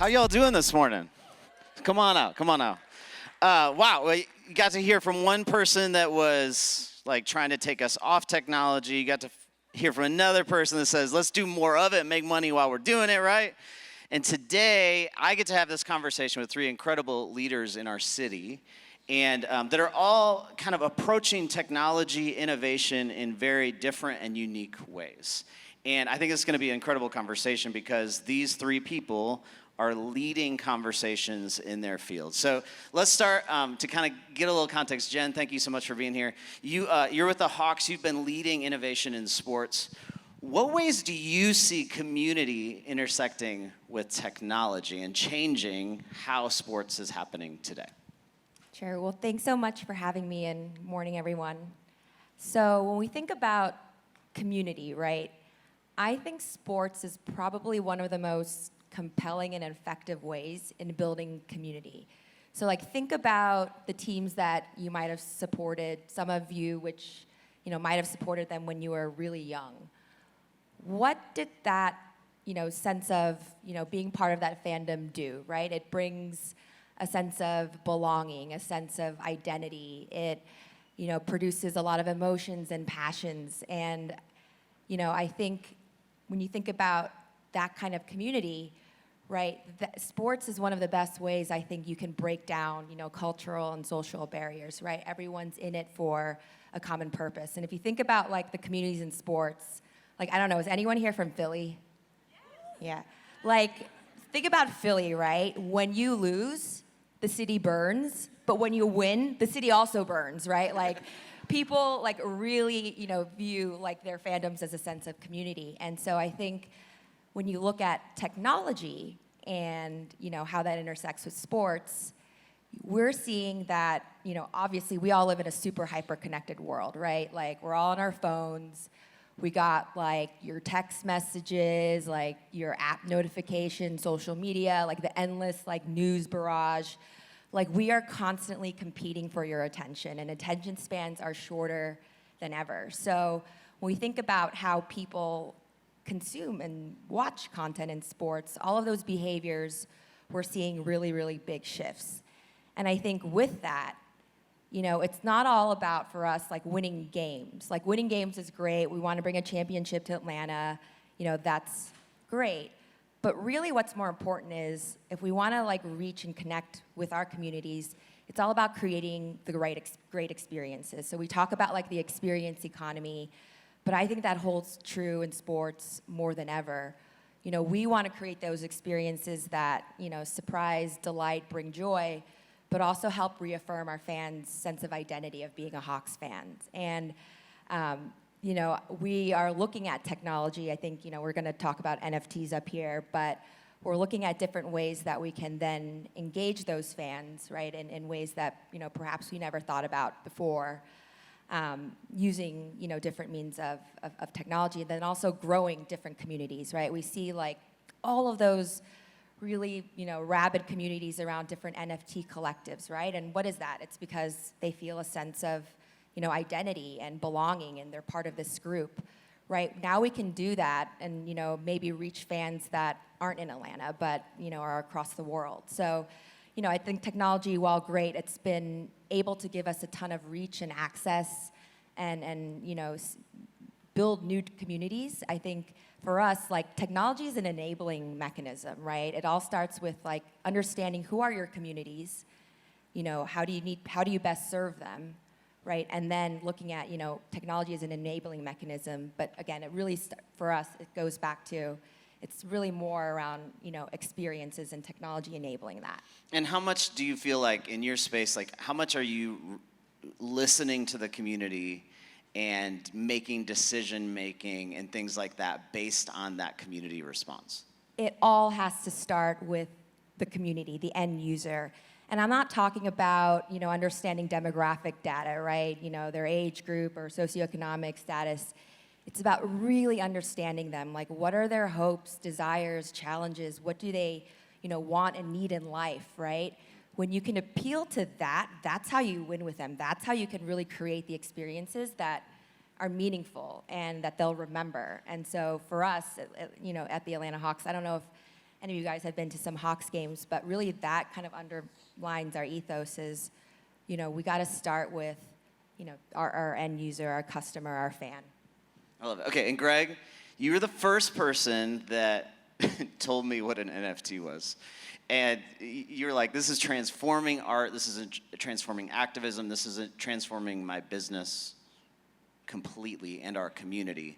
How y'all doing this morning? Come on out, come on out. Wow, well, you got to hear from one person that was like trying to take us off technology. You got to hear from another person that says, let's do more of it, make money while we're doing it, right? And today, I get to have this conversation with three incredible leaders in our city, and that are all kind of approaching technology innovation in very different and unique ways. And I think it's going to be an incredible conversation because these three people are leading conversations in their field. So let's start to kind of get a little context. Jen, thank you so much for being here. You're with the Hawks. You've been leading innovation in sports. What ways do you see community intersecting with technology and changing how sports is happening today? Sure. Well, thanks so much for having me, and morning, everyone. So when we think about community, right, I think sports is probably one of the most compelling and effective ways in building community. So like think about the teams that you might have supported, some of you which might have supported them when you were really young. What did that sense of being part of that fandom do, right? It brings a sense of belonging, a sense of identity. It produces a lot of emotions and passions. And I think when you think about that kind of community, right, sports is one of the best ways I think you can break down cultural and social barriers, right? Everyone's in it for a common purpose. And if you think about like the communities in sports, like, I don't know, is anyone here from Philly? Yeah. Like, think about Philly, right? When you lose, the city burns, but when you win, the city also burns, right? Like, people like really, view like their fandoms as a sense of community. And so I think when you look at technology and, how that intersects with sports, we're seeing that, obviously we all live in a super hyper-connected world, right? Like, we're all on our phones. We got like your text messages, like your app notifications, social media, like the endless like news barrage. Like, we are constantly competing for your attention, and attention spans are shorter than ever. So when we think about how people consume and watch content in sports, all of those behaviors, we're seeing really, really big shifts. And I think with that, it's not all about, for us, like winning games. Like, winning games is great. We want to bring a championship to Atlanta. That's great. But really what's more important is if we want to like reach and connect with our communities, it's all about creating the great experiences. So we talk about like the experience economy, but I think that holds true in sports more than ever. We want to create those experiences that, surprise, delight, bring joy, but also help reaffirm our fans' sense of identity of being a Hawks fan. And, we are looking at technology. I think, we're going to talk about NFTs up here, but we're looking at different ways that we can then engage those fans, right, in ways that, perhaps we never thought about before, using, different means of technology, and then also growing different communities, right? We see, like, all of those really, rabid communities around different NFT collectives, right? And what is that? It's because they feel a sense of, identity and belonging, and they're part of this group, right? Now we can do that and, maybe reach fans that aren't in Atlanta, but, are across the world. So, I think technology, while great, it's been able to give us a ton of reach and access and build new communities. I think for us, like, technology is an enabling mechanism, right? It all starts with like understanding who are your communities, how do you best serve them, right? And then looking at, technology as an enabling mechanism. But again, it really, for us, it goes back to, it's really more around, experiences and technology enabling that. And how much do you feel like in your space, like how much are you listening to the community and making decision-making and things like that based on that community response? It all has to start with the community, the end user. And I'm not talking about, understanding demographic data, right? Their age group or socioeconomic status. It's about really understanding them. Like, what are their hopes, desires, challenges? What do they, want and need in life, right? When you can appeal to that, that's how you win with them. That's how you can really create the experiences that are meaningful and that they'll remember. And so for us, at the Atlanta Hawks, I don't know if any of you guys have been to some Hawks games, but really that kind of underlines our ethos is, we got to start with, our end user, our customer, our fan. I love it. Okay, and Greg, you were the first person that told me what an NFT was. And you were like, this is transforming art, this isn't transforming activism, this isn't transforming my business completely and our community.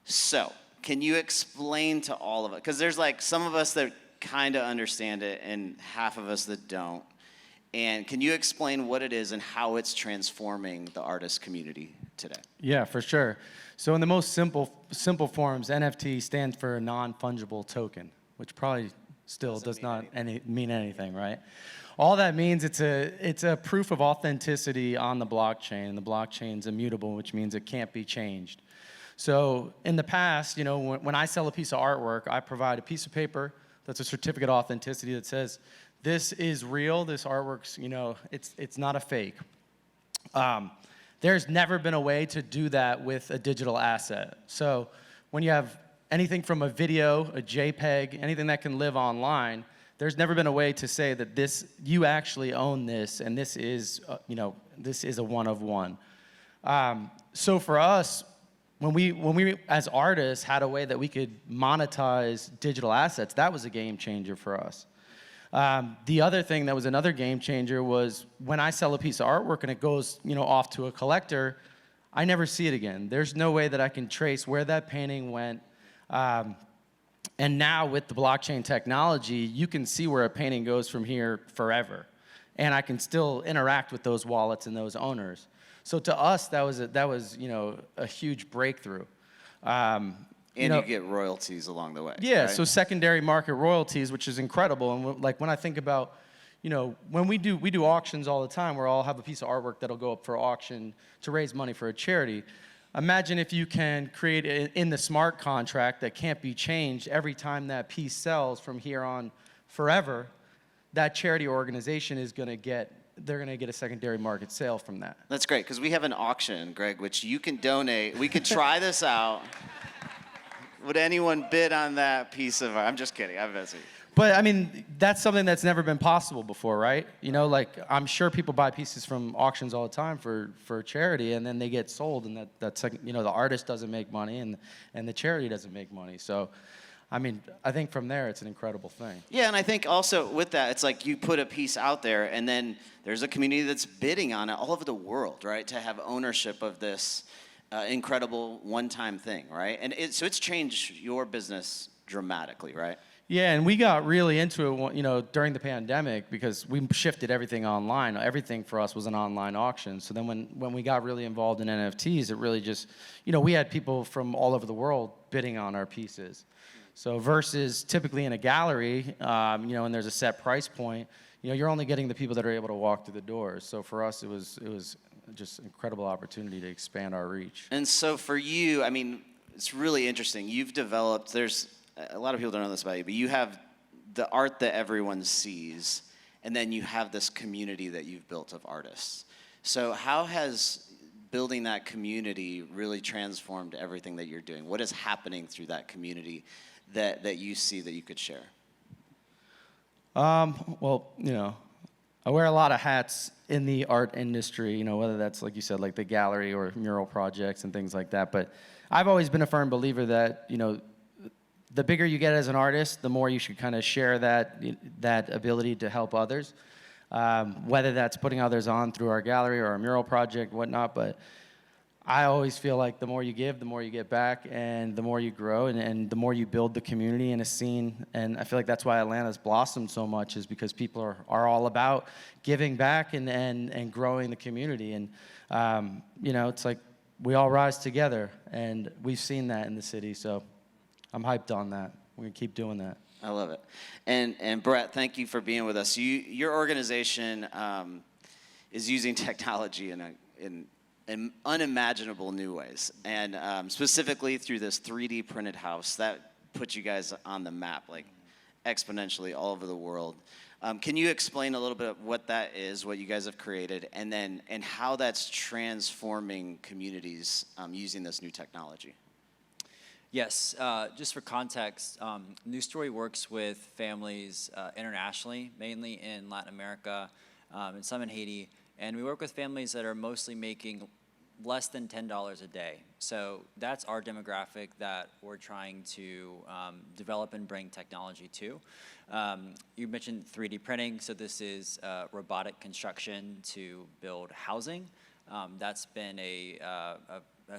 So, can you explain to all of us, because there's like some of us that kind of understand it and half of us that don't. And can you explain what it is and how it's transforming the artist community today? Yeah, for sure. So in the most simple forms, NFT stands for a non-fungible token, which probably still does not mean anything, right? All that means it's a proof of authenticity on the blockchain, and the blockchain's immutable, which means it can't be changed. So in the past, when I sell a piece of artwork, I provide a piece of paper that's a certificate of authenticity that says, this is real, this artwork's, it's not a fake. There's never been a way to do that with a digital asset. So when you have anything from a video, a JPEG, anything that can live online, there's never been a way to say that you actually own this, and this is, this is a one of one. So for us, when we as artists had a way that we could monetize digital assets, that was a game changer for us. The other thing that was another game changer was when I sell a piece of artwork and it goes, off to a collector, I never see it again. There's no way that I can trace where that painting went. And now with the blockchain technology, you can see where a painting goes from here forever. And I can still interact with those wallets and those owners. So to us, that was a huge breakthrough. And you get royalties along the way. Yeah, right? So secondary market royalties, which is incredible. And when I think about, when we do auctions all the time, where I'll have a piece of artwork that'll go up for auction to raise money for a charity. Imagine if you can create in the smart contract that can't be changed every time that piece sells from here on forever, that charity organization is going to get a secondary market sale from that. That's great, because we have an auction, Greg, which you can donate. We could try this out. Would anyone bid on that piece of art? I'm just kidding. I'm messing. But I mean, that's something that's never been possible before, right? I'm sure people buy pieces from auctions all the time for charity, and then they get sold, and that's like, the artist doesn't make money, and the charity doesn't make money. So, I mean, I think from there, it's an incredible thing. Yeah, and I think also with that, it's like you put a piece out there, and then there's a community that's bidding on it all over the world, right? To have ownership of this incredible one-time thing, right? And so it's changed your business dramatically, right? Yeah, and we got really into it, during the pandemic, because we shifted everything online. Everything for us was an online auction. So then when we got really involved in NFTs, it really just, we had people from all over the world bidding on our pieces. So versus typically in a gallery, and there's a set price point, you're only getting the people that are able to walk through the doors. So for us, it was just an incredible opportunity to expand our reach. And so for you, I mean, it's really interesting. You've developed, there's a lot of people don't know this about you, but you have the art that everyone sees, and then you have this community that you've built of artists. So how has building that community really transformed everything that you're doing? What is happening through that community that you see that you could share? Well, I wear a lot of hats in the art industry, whether that's, like you said, like the gallery or mural projects and things like that. But I've always been a firm believer that, the bigger you get as an artist, the more you should kind of share that ability to help others, whether that's putting others on through our gallery or our mural project, whatnot. But I always feel like the more you give, the more you get back, and the more you grow, and the more you build the community and a scene. And I feel like that's why Atlanta's blossomed so much, is because people are all about giving back and growing the community. And, it's like we all rise together, and we've seen that in the city. So I'm hyped on that. We're going to keep doing that. I love it. And Brett, thank you for being with us. Your organization is using technology in unimaginable new ways, and specifically through this 3D printed house that puts you guys on the map, like exponentially all over the world. Can you explain a little bit of what that is, what you guys have created, and how that's transforming communities using this new technology? Yes, just for context, New Story works with families internationally, mainly in Latin America and some in Haiti. And we work with families that are mostly making less than $10 a day. So that's our demographic that we're trying to develop and bring technology to. You mentioned 3D printing, so this is robotic construction to build housing. That's been a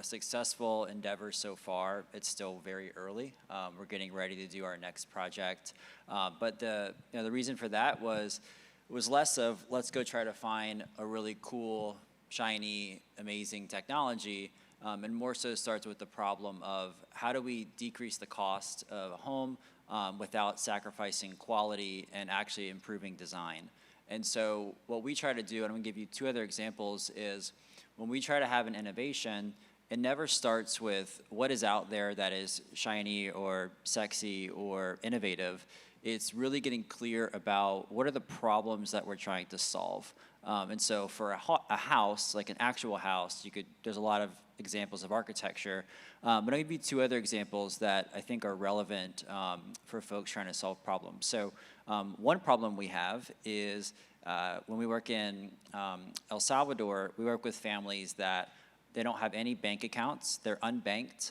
successful endeavor so far. It's still very early. We're getting ready to do our next project. But the reason for that was less of let's go try to find a really cool, shiny, amazing technology, and more so starts with the problem of how do we decrease the cost of a home without sacrificing quality and actually improving design. And so what we try to do, and I'm gonna give you two other examples, is when we try to have an innovation, it never starts with what is out there that is shiny or sexy or innovative. It's really getting clear about what are the problems that we're trying to solve. And so for a house, like an actual house, there's a lot of examples of architecture. But I'll give you two other examples that I think are relevant for folks trying to solve problems. So one problem we have is when we work in El Salvador, we work with families that they don't have any bank accounts. They're unbanked.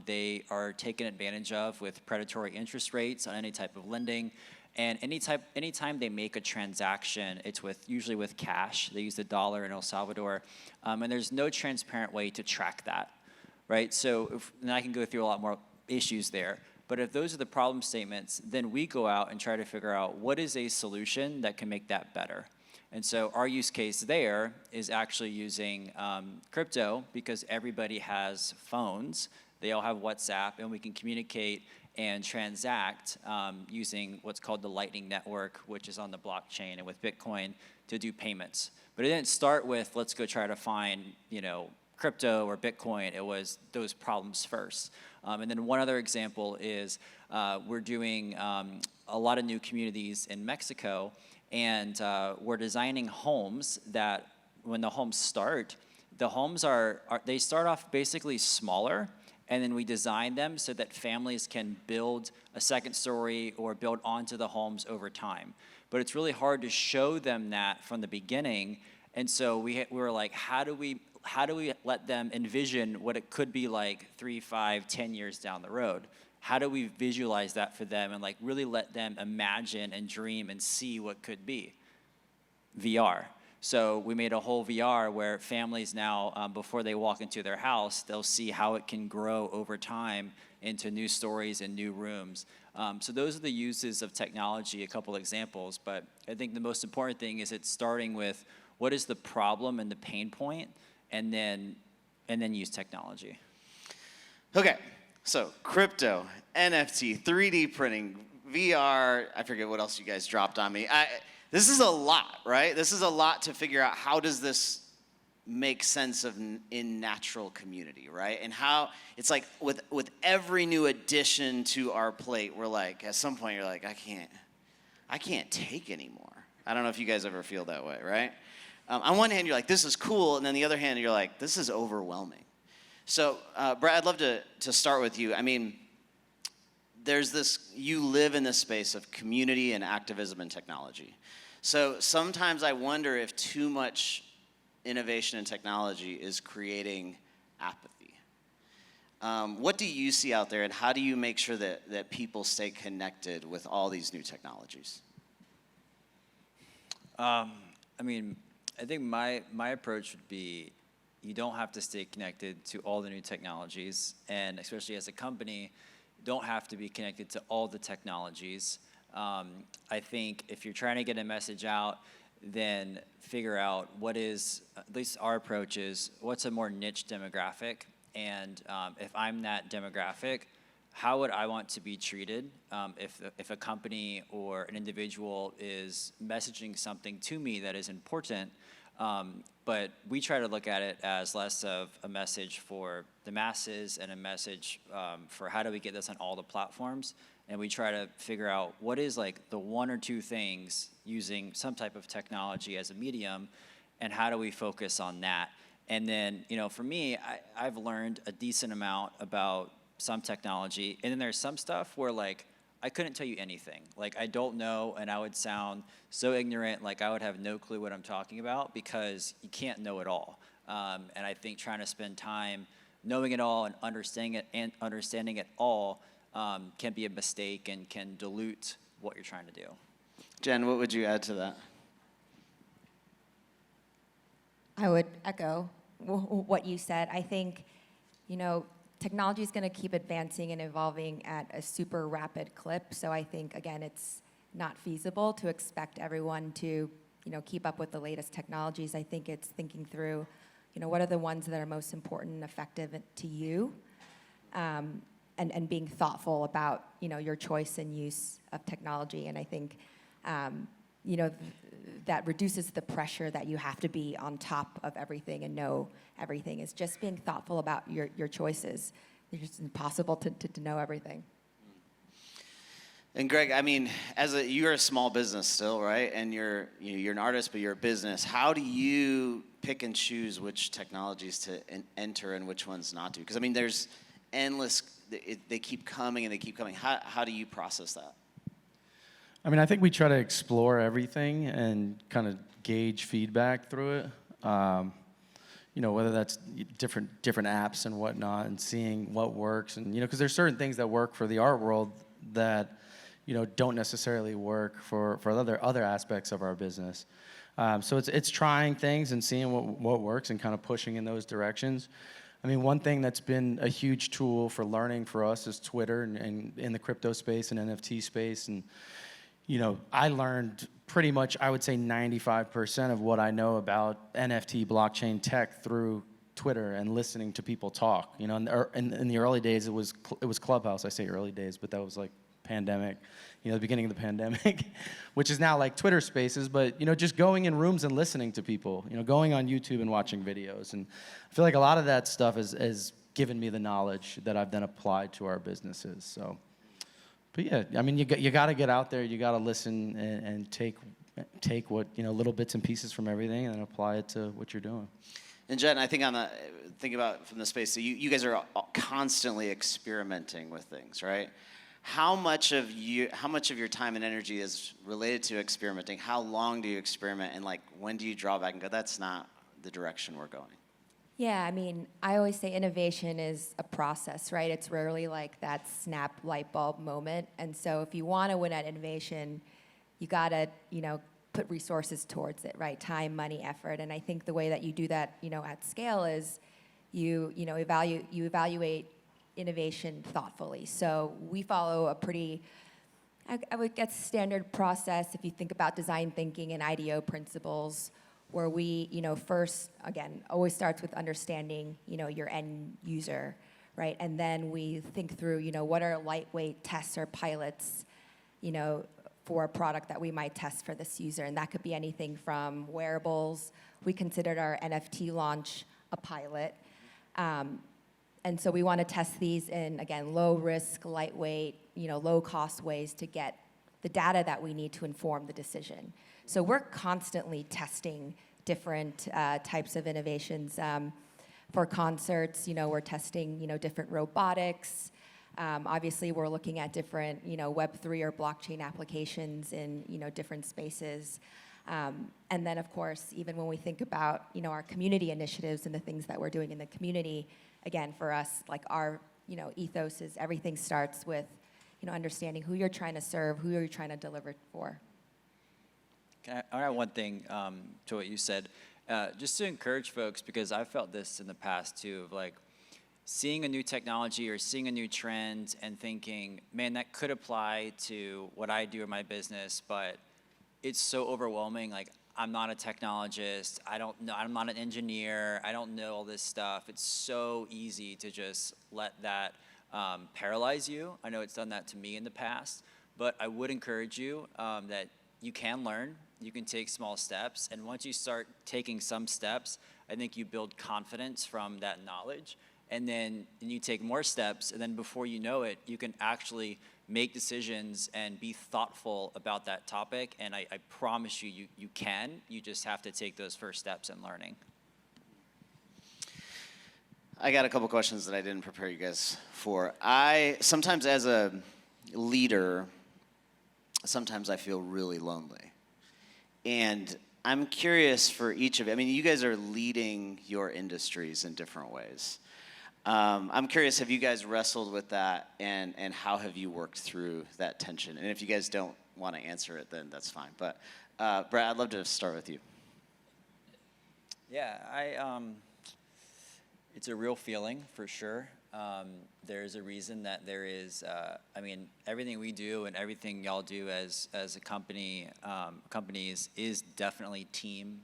They are taken advantage of with predatory interest rates on any type of lending. And anytime they make a transaction, it's usually with cash. They use the dollar in El Salvador. And there's no transparent way to track that, right? So and I can go through a lot more issues there. But if those are the problem statements, then we go out and try to figure out what is a solution that can make that better. And so our use case there is actually using crypto because everybody has phones. They all have WhatsApp, and we can communicate and transact using what's called the Lightning Network, which is on the blockchain, and with Bitcoin to do payments. But it didn't start with let's go try to find crypto or Bitcoin. It was those problems first. And then one other example is we're doing a lot of new communities in Mexico. And we're designing homes that when the homes start, the homes they start off basically smaller, and then we design them so that families can build a second story or build onto the homes over time. But it's really hard to show them that from the beginning. And so we were like, how do we let them envision what it could be like 3, 5, 10 years down the road? How do we visualize that for them and like really let them imagine and dream and see what could be? VR. So we made a whole VR where families now, before they walk into their house, they'll see how it can grow over time into new stories and new rooms. So those are the uses of technology, a couple examples. But I think the most important thing is it's starting with what is the problem and the pain point, and then use technology. Okay. So crypto, NFT, 3D printing, VR, I forget what else you guys dropped on me. This is a lot, right? This is a lot to figure out how does this make sense of in natural community, right? And how it's like with every new addition to our plate, we're like, at some point you're like, I can't take anymore. I don't know if you guys ever feel that way, right? On one hand, you're like, this is cool, and then the other hand, you're like, this is overwhelming. So, Brad, I'd love to start with you. I mean, you live in this space of community and activism and technology. So sometimes I wonder if too much innovation and technology is creating apathy. What do you see out there, and how do you make sure that people stay connected with all these new technologies? I mean, I think my approach would be you don't have to stay connected to all the new technologies, and especially as a company, you don't have to be connected to all the technologies. I think if you're trying to get a message out, then figure out what is, at least our approach is, what's a more niche demographic, and if I'm that demographic, how would I want to be treated if a company or an individual is messaging something to me that is important? But we try to look at it as less of a message for the masses and a message for how do we get this on all the platforms. And we try to figure out what is like the one or two things using some type of technology as a medium, and how do we focus on that. And then, for me, I've learned a decent amount about some technology, and then there's some stuff where like I couldn't tell you anything. Like I don't know, and I would sound so ignorant, like I would have no clue what I'm talking about because you can't know it all. And I think trying to spend time knowing it all and understanding it all can be a mistake and can dilute what you're trying to do. Jen, what would you add to that? I would echo what you said. I think, technology is going to keep advancing and evolving at a super rapid clip. So I think, again, it's not feasible to expect everyone to, keep up with the latest technologies. I think it's thinking through, what are the ones that are most important and effective to you, and being thoughtful about, your choice and use of technology. And I think, that reduces the pressure that you have to be on top of everything and know everything. Is just being thoughtful about your choices. It's just impossible to know everything. And Greg, I mean, you're a small business still, right? And you're an artist, but you're a business. How do you pick and choose which technologies to enter and which ones not to? Because I mean, there's endless. They keep coming and they keep coming. How do you process that? I mean, I think we try to explore everything and kind of gauge feedback through it. Whether that's different apps and whatnot, and seeing what works, and because there's certain things that work for the art world that don't necessarily work for other aspects of our business. So it's trying things and seeing what works and kind of pushing in those directions. I mean, one thing that's been a huge tool for learning for us is Twitter and in the crypto space and NFT space. And I learned pretty much, I would say 95% of what I know about NFT blockchain tech through Twitter and listening to people talk. In the early days, it was Clubhouse. I say early days, but that was like pandemic, the beginning of the pandemic, which is now like Twitter Spaces. But just going in rooms and listening to people. Going on YouTube and watching videos. And I feel like a lot of that stuff has given me the knowledge that I've then applied to our businesses. So. But yeah, I mean, you got to get out there. You got to listen and take what little bits and pieces from everything and apply it to what you're doing. And Jen, I think think about from the space. So you guys are constantly experimenting with things, right? How much of your time and energy is related to experimenting? How long do you experiment, and like when do you draw back and go, that's not the direction we're going? Yeah, I mean, I always say innovation is a process, right? It's rarely like that snap light bulb moment. And so if you want to win at innovation, you got to, put resources towards it, right? Time, money, effort. And I think the way that you do that, at scale is you evaluate innovation thoughtfully. So we follow a pretty, I would guess, standard process if you think about design thinking and IDEO principles, where we, first, again, always starts with understanding, your end user, right? And then we think through, what are lightweight tests or pilots, for a product that we might test for this user. And that could be anything from wearables. We considered our NFT launch a pilot. And so we want to test these in, again, low risk, lightweight, low cost ways to get the data that we need to inform the decision. So we're constantly testing different types of innovations. For concerts, we're testing, different robotics. Obviously, we're looking at different, Web3 or blockchain applications in, different spaces. And then, of course, even when we think about, our community initiatives and the things that we're doing in the community, again, for us, like our, ethos is everything starts with, understanding who you're trying to serve, who you're trying to deliver for. I add one thing to what you said, just to encourage folks, because I've felt this in the past too, of like seeing a new technology or seeing a new trend and thinking, man, that could apply to what I do in my business, but it's so overwhelming. Like, I'm not a technologist. I don't know. I'm not an engineer. I don't know all this stuff. It's so easy to just let that paralyze you. I know it's done that to me in the past, but I would encourage you that you can learn. You can take small steps, and once you start taking some steps, I think you build confidence from that knowledge, and then you take more steps, and then before you know it, you can actually make decisions and be thoughtful about that topic, and I promise you, you can. You just have to take those first steps in learning. I got a couple questions that I didn't prepare you guys for. I sometimes as a leader, sometimes I feel really lonely. And I'm curious for each of you. I mean, you guys are leading your industries in different ways. I'm curious, have you guys wrestled with that, and how have you worked through that tension? And if you guys don't want to answer it, then that's fine. But Brad, I'd love to start with you. Yeah, it's a real feeling for sure. There's a reason that there is, I mean, everything we do and everything y'all do as a company, companies is definitely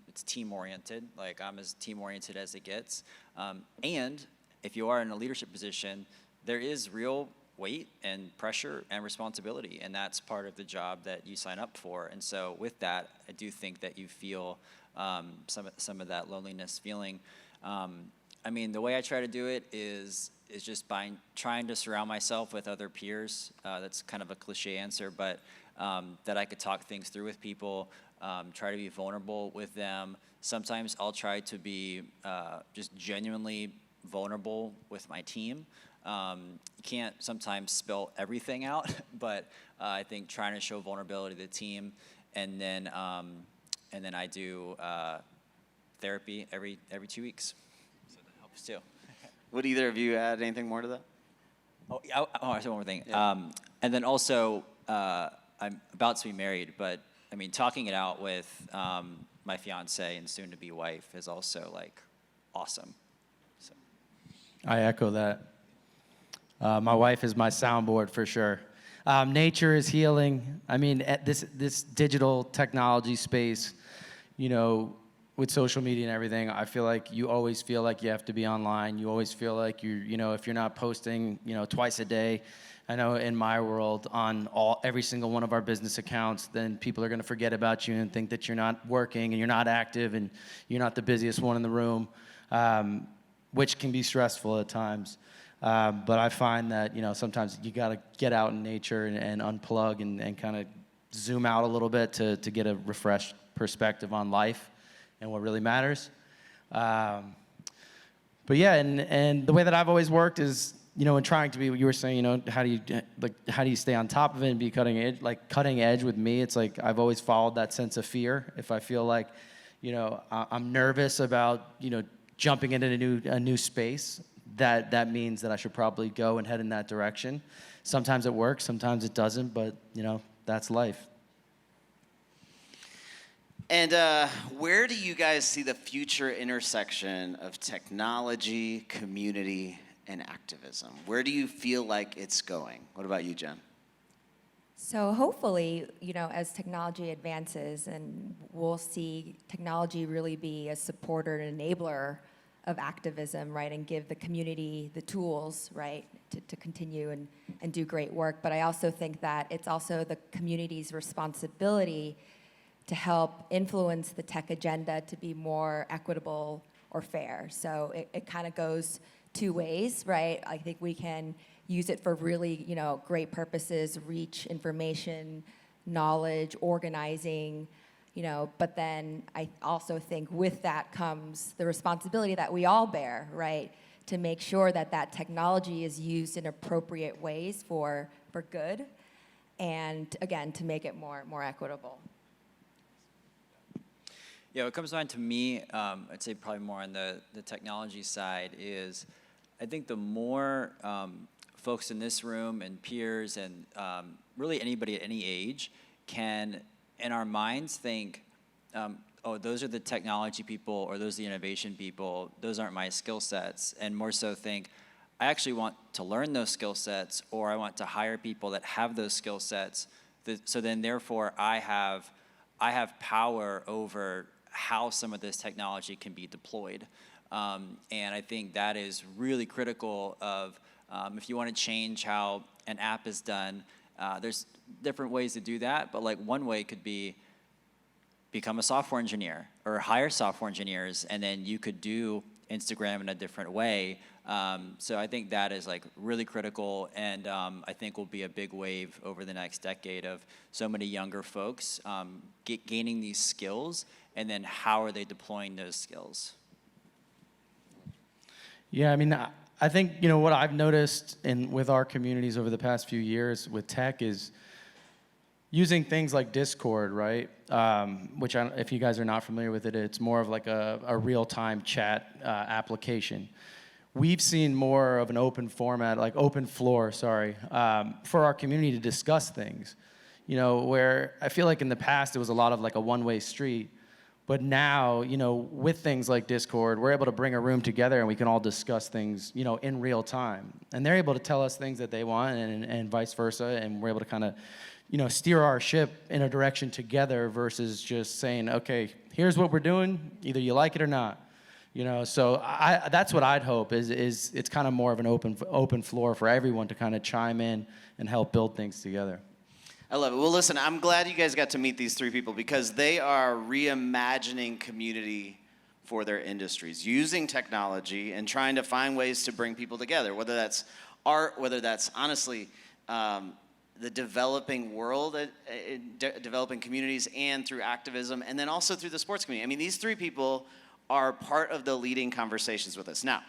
it's team oriented. Like I'm as team oriented as it gets. And if you are in a leadership position, there is real weight and pressure and responsibility, and that's part of the job that you sign up for. And so with that, I do think that you feel some of that loneliness feeling. I mean, the way I try to do it is just by trying to surround myself with other peers. That's kind of a cliche answer, but that I could talk things through with people, try to be vulnerable with them. Sometimes I'll try to be just genuinely vulnerable with my team. You can't sometimes spell everything out, but I think trying to show vulnerability to the team, and then I do therapy every 2 weeks. So that helps too. Would either of you add anything more to that? Oh, yeah, I said one more thing. Yeah. And then also, I'm about to be married, but I mean, talking it out with my fiance and soon-to-be wife is also like awesome. So. I echo that. My wife is my soundboard for sure. Nature is healing. I mean, at this digital technology space, you know, with social media and everything, I feel like you always feel like you have to be online. You always feel like you know, if you're not posting, you know, twice a day, I know in my world on every single one of our business accounts, then people are going to forget about you and think that you're not working and you're not active and you're not the busiest one in the room, which can be stressful at times. But I find that, you know, sometimes you got to get out in nature and unplug and kind of zoom out a little bit to get a refreshed perspective on life and what really matters. But yeah, and the way that I've always worked is, you know, in trying to be what you were saying, you know, how do you stay on top of it and be cutting edge with me? It's like I've always followed that sense of fear. If I feel like, you know, I'm nervous about, you know, jumping into a new space, that means that I should probably go and head in that direction. Sometimes it works, sometimes it doesn't, but, you know, that's life. And where do you guys see the future intersection of technology, community, and activism? Where do you feel like it's going? What about you, Jen? So hopefully, you know, as technology advances, and we'll see technology really be a supporter and enabler of activism, right, and give the community the tools, right, to continue and do great work. But I also think that it's also the community's responsibility to help influence the tech agenda to be more equitable or fair. So it kind of goes two ways, right? I think we can use it for really, you know, great purposes, reach information, knowledge, organizing, you know, but then I also think with that comes the responsibility that we all bear, right? To make sure that that technology is used in appropriate ways for good, and again, to make it more equitable. Yeah, what comes to mind to me, I'd say probably more on the technology side, is I think the more folks in this room and peers and really anybody at any age can, in our minds, think, oh, those are the technology people or those are the innovation people, those aren't my skill sets, and more so think, I actually want to learn those skill sets, or I want to hire people that have those skill sets, so then therefore I have power over how some of this technology can be deployed. And I think that is really critical of if you want to change how an app is done, there's different ways to do that, but like one way could be become a software engineer or hire software engineers, and then you could do Instagram in a different way. So I think that is like really critical, and I think will be a big wave over the next decade of so many younger folks gaining these skills, and then how are they deploying those skills? Yeah, I mean, I think, what I've noticed with our communities over the past few years with tech is using things like Discord, right? Which, if you guys are not familiar with it, it's more of like a real-time chat application. We've seen more of an open format, like open floor, for our community to discuss things. Where I feel like in the past it was a lot of like a one-way street. But now, with things like Discord, we're able to bring a room together and we can all discuss things, in real time. And they're able to tell us things that they want and vice versa. And we're able to kind of, steer our ship in a direction together versus just saying, okay, here's what we're doing. Either you like it or not. So that's what I'd hope is it's kind of more of an open floor for everyone to kind of chime in and help build things together. I love it. Well, listen, I'm glad you guys got to meet these three people because they are reimagining community for their industries, using technology and trying to find ways to bring people together, whether that's art, whether that's honestly the developing world, developing communities, and through activism, and then also through the sports community. I mean, these three people are part of the leading conversations with us. Now,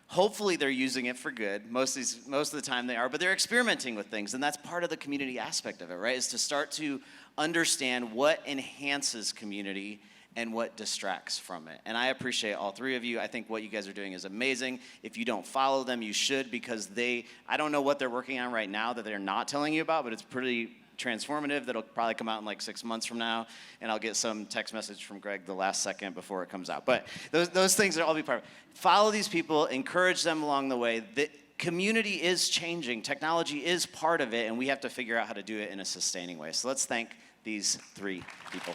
hopefully they're using it for good. Most of the time they are, but they're experimenting with things, and that's part of the community aspect of it, right? Is to start to understand what enhances community and what distracts from it. And I appreciate all three of you. I think what you guys are doing is amazing. If you don't follow them, you should, because I don't know what they're working on right now that they're not telling you about, but it's pretty transformative. That'll probably come out in like 6 months from now, and I'll get some text message from Greg the last second before it comes out. But those things will all be part of it. Follow these people, encourage them along the way. The community is changing. Technology is part of it, and we have to figure out how to do it in a sustaining way. So let's thank these three people.